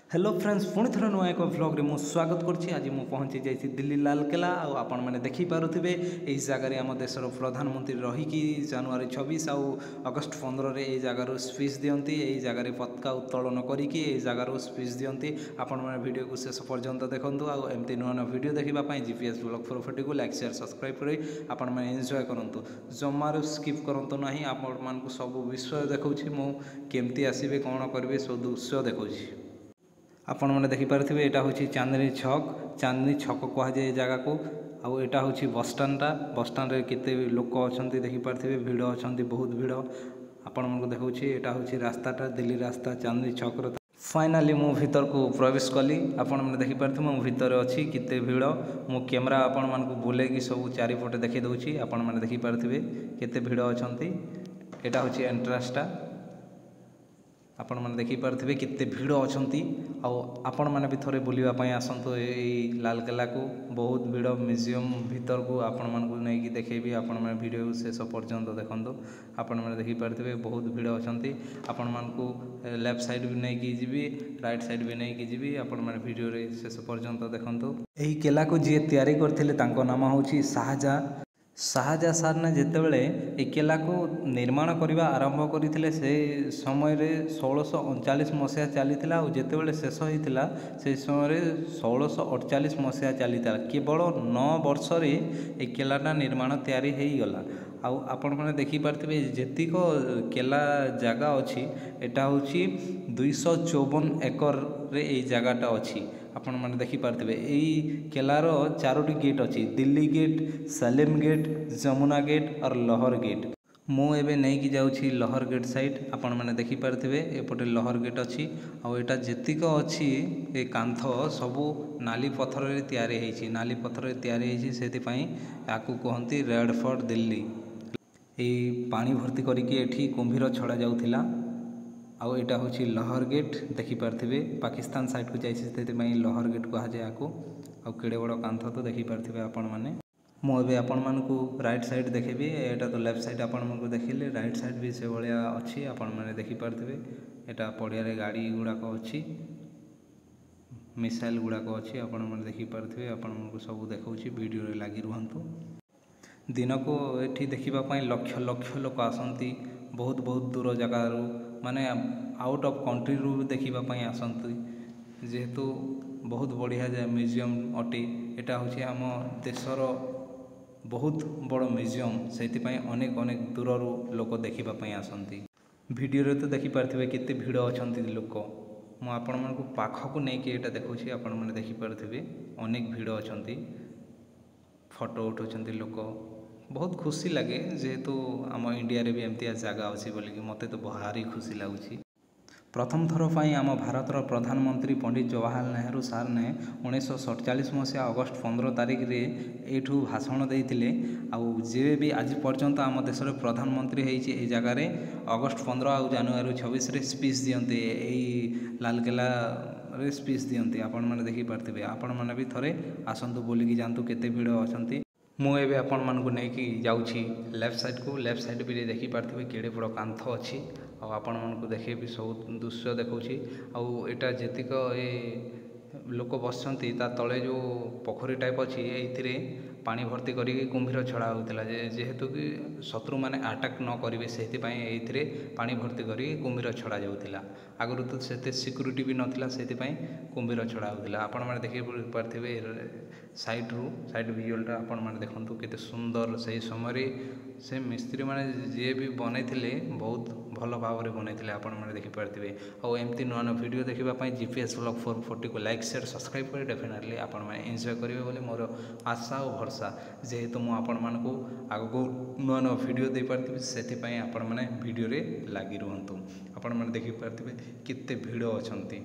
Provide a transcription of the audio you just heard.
Hello friends पुणी थर नुआ एक व्लॉग मु स्वागत करछि। आज मु पहुंची जाइछि दिल्ली लालकिला आपण मैंने देखि पारुथिबे एही जगह आम देशर प्रधानमंत्री रहीकि जनवरी 26 आउ अगस्ट 15 रे एही जगह स्पीच दियंती। एही जगह पताका उत्तोलन करिकि एही जगह स्पीच दियंती। आपण मैंने वीडियो को शेष पर्यंत देखंतु आउ एमती नुआ नुआ वीडियो देखिबा पई जीपीएस ब्लॉग 440 को लाइक शेयर सब्सक्राइब करी आपण मैंने एंजॉय करंतु। जमारो स्किप करंतु नाही। आपण मानकु सब विषय देखौछि मु केमती आसीबे कोन करबे सब दृश्य देखौछि। आपण मैंने देखिपारे यहाँ हूँ चांदनी छक कह जाए जगह को। आउ एटा हूँ बस स्टाण्ड रे केते लोक अच्छा देखिपारे भिड़ अच्छा बहुत भिड़ आपण मन देखा। यहाँ हूँ रास्ताटा दिल्ली रास्ता चांदनी छक। फाइनाली मु भीतर को प्रवेश कली। आपण मैंने देखिपारे मु भीतर अच्छी केते भिड़। मु कैमरा आपण मानक बुलेगी सब चारिपटे देखी दूसरी। आपण मैंने देखिपारे केते भिड़ अच्छा। यहाँ हूँ एंट्रांसटा आपण मैंने देखिपारे केते भिड़ अच्छा। आपण मैंने भी थोड़े बुलावाई आसतु लालकिला को। बहुत भिड़ म्यूजियम भीतर को आपण मानक नहीं देखेबी। आपण मैंने वीडियो शेष पर्यंत देखो। आपण मैंने देखिपारे बहुत भिड़ अच्छा। आपण मानक लेफ्ट साइड भी नहीं जीवी राइट साइड भी नहीं जीवी। आपण मैंने वीडियो रे शेष पर्यंत देखो। यही किला को जी तैयारी करथिले तांको नाम होची शाहजहाँ सार ने जितेबाला ए किला को निर्माण करने आरंभ करते से समय 1639 मसीहा चली जितेबाला शेष होता से समय 1648 मसीहा चली केवल 9 वर्ष ए किलाटा निर्माण तैयारी गला। आपण मैंने देखिपारे जेतिक केला जगह अच्छी एटा हूँ 254 एकर रे ए जगहटा अच्छी। आपण मैंने देखिपारे यही केलार 4टी गेट अच्छी Delhi gate Salem gate Jamuna gate और लोहर गेट। मु एबे नहीं कि जाउछि लोहर गेट साइड। आपण मैंने देखिपारे एपटे लोहर गेट अच्छी। आटा जेतिक अच्छी ए कांथ सबू नाली पत्थर रे तैयारी होइछि। नाली पत्थर रे तैयारी होइछि सेतिपई याकू कहंती रेड फोर्ट दिल्ली। ए पानी भर्ती करिकि एठी कुंभीर छड़ा जाउथिला। आउ एटा हूँ लोहर गेट देखिपारे पाकिस्तान साइड को जाइए लोहर गेट कह जाए आपको। आउ केड़े बड़ कांथ तो देखिपारे आपण मैंने। मुझे आपण मानकू राइट साइड देखेबी। एटा तो लेफ्ट साइड आपण मानकू देखिले राइट साइड भी से भाया अच्छी। आपण मैंने देखिपारे एटा पड़िया गाड़ी गुड़ाक अच्छी मिसाइल गुड़ाक अच्छी। आपण मैंने देखिपारे आपण मानकू सब देखा वीडियो रे लगी रुहतु। दिन को ये देखापी लक्ष लक्ष लोक आसती बहुत बहुत दूर जगार माने आउट ऑफ कंट्री रू देखापी आसती। जेहेतु बहुत बढ़िया जाए म्यूजियम अटे। एटा हूँ आम देशर बहुत बड़ म्यूजियम से अनेक अनेक दूर लोक देखापी आसती। वीडियो रे तो देखिपारे केते भिड़ अच्छा लोक। मु आपण मानकू पाखक नहीं कि एटा देखुछि। आपण माने देखिपारे अनेक भिड़ अच्छा फोटो उठाउछन्ति लोक। बहुत खुशी लगे जेहेतु आम इंडिया रे भी एमती जगह अच्छी बोलिकी मते तो भारी खुशी लगुच। प्रथम थर पर आम भारतर प्रधानमंत्री पंडित जवाहरलाल नेहरू सार ने 1947 मसीहा अगस्ट 15 तारिख रे एठू भाषण देइतिले। आउ जे भी आज पर्यंत आम देशर प्रधानमंत्री होइछि ए जगह रे अगस्ट 15 आउ जनवरी 26 रे स्पीच दियंते एई लालकिला रे स्पीच दियंते। आपण माने देखिपारथिबे। आपण माने भी थरे आसंतु बोलिकी जानतु केते भिड़ अछंती। मु एबे आपण मानकू नहीं कि जाउछि लेफ्ट साइड को। लेफ्ट साइड भी देखिपारे केड़े बड़ कांथ अच्छी। आपण मानकू देखे भी सब दृश्य देखौछि। आउ एटा जेतिक ए लोक बसंती ता तले जो पोखरी टाइप अच्छी एइथिरे पानी भर्ती करी कुंभीर छड़ा होता जेहेतु कि शत्रु माने अटैक न करेंगे से एइथिरे पानी भर्ती करी कुंभीर छड़ा जाउथिला। आगु तो सेते सिक्यूरीटी भी नथिला से कुंभीर छड़ा होता। आपण माने देखि पारथिबे साइड विजुअलटा आपण माने देखंतु केते सुंदर। से समय से मिस्त्री माने जे भी बनैथिले बहुत भल भाव में बनैथिले। आपण माने देखि पारथिबे। आ एमती नुआ नुआ वीडियो देखिबा पई जीपीएस ब्लॉग 440 को लाइक शेयर सब्सक्राइब कर डेफिनेटली आपण माने एंजॉय करिवे बोले मोर आशा और भरसा। जेहेतु मु आपण मानकू आगो नुआ नुआ वीडियो दे पारथिबे सेथिपई आपण माने वीडियो रे लागि रुहंतु। आपण माने देखि पारथिबे केते भिड़ अछंती।